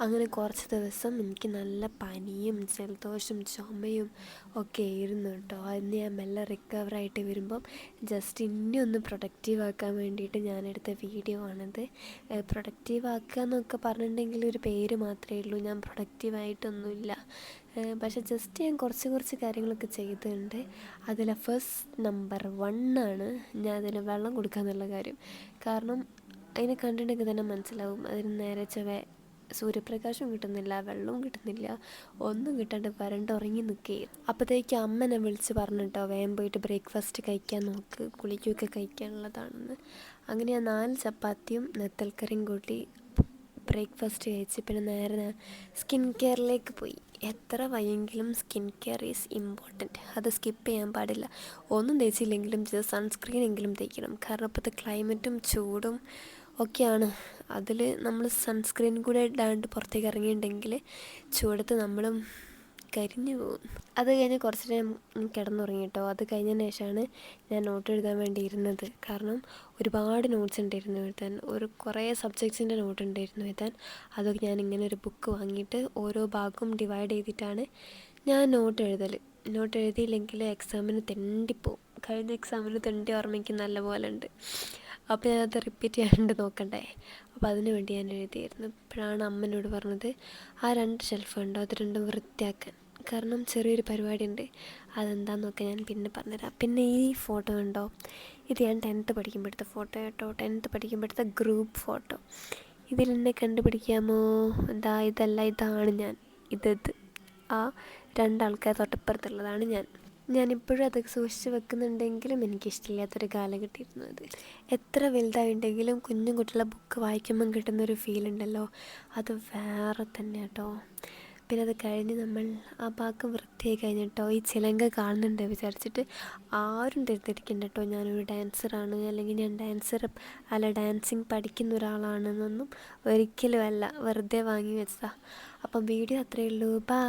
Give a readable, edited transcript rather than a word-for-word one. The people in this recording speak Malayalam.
അങ്ങനെ കുറച്ച് ദിവസം എനിക്ക് നല്ല പനിയും ജലദോഷം ചുമയും ഒക്കെ ആയിരുന്നു കേട്ടോ. അതിന് ഞാൻ മെല്ലെ റിക്കവറായിട്ട് വരുമ്പം ജസ്റ്റ് ഇനി ഒന്ന് പ്രൊഡക്റ്റീവ് ആക്കാൻ വേണ്ടിയിട്ട് ഞാനെടുത്ത വീഡിയോ ആണിത്. പ്രൊഡക്റ്റീവ് ആക്കുക എന്നൊക്കെ പറഞ്ഞിട്ടുണ്ടെങ്കിൽ ഒരു പേര് മാത്രമേ ഉള്ളൂ, ഞാൻ പ്രൊഡക്റ്റീവായിട്ടൊന്നുമില്ല. പക്ഷേ ജസ്റ്റ് ഞാൻ കുറച്ച് കാര്യങ്ങളൊക്കെ ചെയ്തിട്ടുണ്ട്. അതിലെ ഫസ്റ്റ് നമ്പർ 1 ആണ് ഞാൻ അതിന് വെള്ളം കൊടുക്കുക എന്നുള്ള കാര്യം. കാരണം അതിനെ കണ്ടിട്ടുണ്ടെങ്കിൽ തന്നെ മനസ്സിലാവും, അതിന് നേരെ സൂര്യപ്രകാശവും കിട്ടുന്നില്ല, വെള്ളവും കിട്ടുന്നില്ല, ഒന്നും കിട്ടാണ്ട് വരണ്ടുറങ്ങി നിൽക്കുകയും. അപ്പോഴത്തേക്ക് അമ്മനെ വിളിച്ച് പറഞ്ഞിട്ടോ, വേഗം പോയിട്ട് ബ്രേക്ക്ഫാസ്റ്റ് കഴിക്കാൻ നോക്ക്, കുളിക്കുകയൊക്കെ കഴിക്കാനുള്ളതാണെന്ന്. അങ്ങനെ ഞാൻ 4 ചപ്പാത്തിയും നെത്തൽക്കറിയും കൂട്ടി ബ്രേക്ക്ഫാസ്റ്റ് കഴിച്ച് പിന്നെ നേരെ സ്കിൻ കെയറിലേക്ക് പോയി. എത്ര വയ്യെങ്കിലും സ്കിൻ കെയർ ഈസ് ഇമ്പോർട്ടൻറ്റ്, അത് സ്കിപ്പ് ചെയ്യാൻ പാടില്ല. ഒന്നും തേച്ചില്ലെങ്കിലും സൺസ്ക്രീനെങ്കിലും തേക്കണം. കാരണം ഇപ്പോഴത്തെ ക്ലൈമറ്റും ചൂടും ഒക്കെയാണ്. അതിൽ നമ്മൾ സൺസ്ക്രീൻ കൂടെ ഇടാണ്ട് പുറത്തേക്ക് ഇറങ്ങിയിട്ടുണ്ടെങ്കിൽ ചൂടത്ത് നമ്മളും കരിഞ്ഞു പോകും. അത് കഴിഞ്ഞ് കുറച്ച് നേരം കിടന്നുറങ്ങി കേട്ടോ. അത് കഴിഞ്ഞതിന് ശേഷമാണ് ഞാൻ നോട്ട് എഴുതാൻ വേണ്ടി ഇരുന്നത്. കാരണം ഒരുപാട് നോട്ട്സ് ഉണ്ടായിരുന്നു എഴുതാൻ, കുറേ സബ്ജക്ട്സിൻ്റെ നോട്ട് ഉണ്ടായിരുന്നു എഴുതാൻ. അതൊക്കെ ഞാൻ ഇങ്ങനെ ഒരു ബുക്ക് വാങ്ങിയിട്ട് ഓരോ ഭാഗവും ഡിവൈഡ് ചെയ്തിട്ടാണ് ഞാൻ നോട്ട് എഴുതൽ. നോട്ട് എഴുതിയില്ലെങ്കിൽ എക്സാമിന് തെണ്ടിപ്പോവും. കഴിഞ്ഞ എക്സാമിന് തെണ്ടി ഓർമ്മയ്ക്ക് നല്ല പോലെ ഉണ്ട്. അപ്പോൾ ഞാനത് റിപ്പീറ്റ് ചെയ്യാണ്ട് നോക്കണ്ടേ, അപ്പോൾ അതിന് വേണ്ടി ഞാൻ എഴുതിയായിരുന്നു. ഇപ്പോഴാണ് അമ്മനോട് പറഞ്ഞത് ആ 2 ഷെൽഫ് ഉണ്ടോ അത് 2 വൃത്തിയാക്കാൻ. കാരണം ചെറിയൊരു പരിപാടി ഉണ്ട്, അതെന്താണെന്നൊക്കെ ഞാൻ പിന്നെ പറഞ്ഞുതരാം. പിന്നെ ഈ ഫോട്ടോ ഉണ്ടോ, ഇത് ഞാൻ 10th പഠിക്കുമ്പോഴത്തെ ഫോട്ടോ കേട്ടോ. 10th പഠിക്കുമ്പോഴത്തെ group photo. ഇതിലെന്നെ കണ്ടുപിടിക്കാമോ? ഇതാണ് ഞാൻ. ഇത് ആ 2 ആൾക്കാർ തൊട്ടപ്പുറത്തുള്ളതാണ് ഞാൻ. ഞാനിപ്പോഴും അതൊക്കെ സൂക്ഷിച്ച് വെക്കുന്നുണ്ടെങ്കിലും എനിക്കിഷ്ടമില്ലാത്തൊരു കാലഘട്ടമായിരുന്നു അത്. എത്ര വലുതായിട്ടുണ്ടെങ്കിലും കുഞ്ഞു കുട്ടികളെ ബുക്ക് വായിക്കുമ്പം കിട്ടുന്നൊരു ഫീലുണ്ടല്ലോ, അത് വേറെ തന്നെ കേട്ടോ. പിന്നെ അത് കഴിഞ്ഞ് നമ്മൾ ആ ഭാഗം വൃത്തിയായി കഴിഞ്ഞിട്ടോ, ഈ ചിലങ്ക കാണുന്നുണ്ട് വിചാരിച്ചിട്ട് ആരും തെറ്റിദ്ധരിക്കണ്ട കേട്ടോ, ഞാനൊരു ഡാൻസറാണ് അല്ലെങ്കിൽ ഞാൻ ഡാൻസിങ് പഠിക്കുന്ന ഒരാളാണെന്നൊന്നും ഒരിക്കലും അല്ല, വെറുതെ വാങ്ങി വെച്ചതാണ്. അപ്പം വീഡിയോ അത്രയേ ഉള്ളൂ. ബൈ.